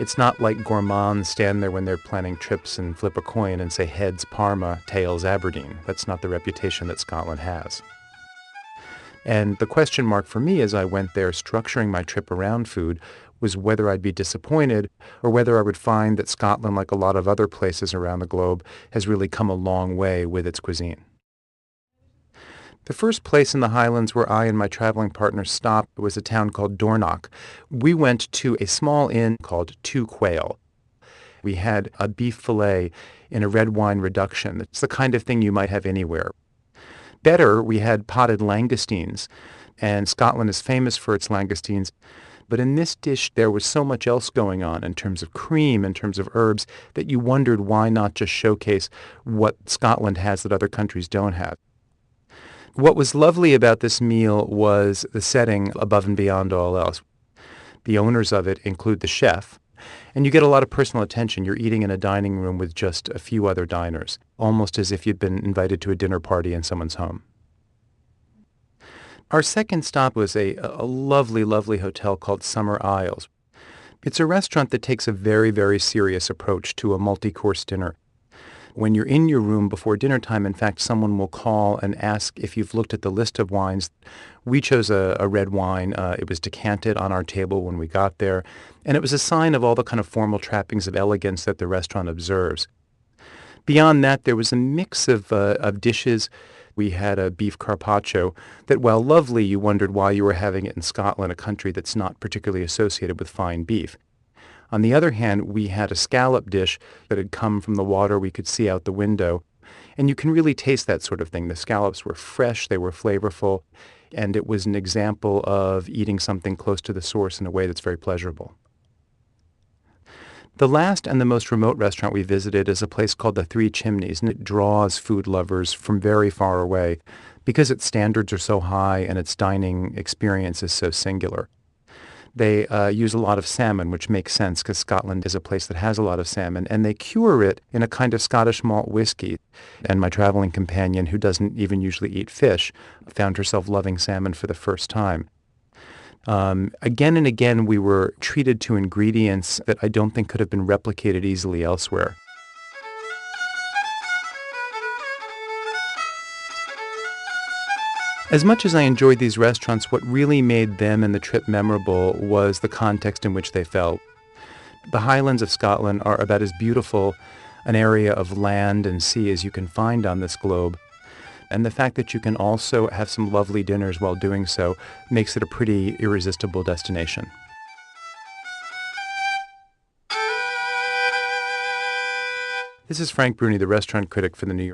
It's not like gourmands stand there when they're planning trips and flip a coin and say heads Parma, tails Aberdeen. That's not the reputation that Scotland has. And the question mark for me as I went there structuring my trip around food was whether I'd be disappointed or whether I would find that Scotland, like a lot of other places around the globe, has really come a long way with its cuisine. The first place in the Highlands where I and my traveling partner stopped was a town called Dornoch. We went to a small inn called Two Quail. We had a beef fillet in a red wine reduction. It's the kind of thing you might have anywhere. Better, we had potted langoustines, and Scotland is famous for its langoustines. But in this dish, there was so much else going on in terms of cream, in terms of herbs, that you wondered why not just showcase what Scotland has that other countries don't have. What was lovely about this meal was the setting above and beyond all else. The owners of it include the chef, and you get a lot of personal attention. You're eating in a dining room with just a few other diners, almost as if you'd been invited to a dinner party in someone's home. Our second stop was a lovely, lovely hotel called Summer Isles. It's a restaurant that takes a very, very serious approach to a multi-course dinner. When you're in your room before dinner time, in fact, someone will call and ask if you've looked at the list of wines. We chose a red wine. It was decanted on our table when we got there, and it was a sign of all the kind of formal trappings of elegance that the restaurant observes. Beyond that, there was a mix of dishes. We had a beef carpaccio that, while lovely, you wondered why you were having it in Scotland, a country that's not particularly associated with fine beef. On the other hand, we had a scallop dish that had come from the water we could see out the window. And you can really taste that sort of thing. The scallops were fresh, they were flavorful, and it was an example of eating something close to the source in a way that's very pleasurable. The last and the most remote restaurant we visited is a place called the Three Chimneys, and it draws food lovers from very far away because its standards are so high and its dining experience is so singular. They use a lot of salmon, which makes sense because Scotland is a place that has a lot of salmon, and they cure it in a kind of Scottish malt whiskey. And my traveling companion, who doesn't even usually eat fish, found herself loving salmon for the first time. Again and again, we were treated to ingredients that I don't think could have been replicated easily elsewhere. As much as I enjoyed these restaurants, what really made them and the trip memorable was the context in which they fell. The Highlands of Scotland are about as beautiful an area of land and sea as you can find on this globe. And the fact that you can also have some lovely dinners while doing so makes it a pretty irresistible destination. This is Frank Bruni, the restaurant critic for the New York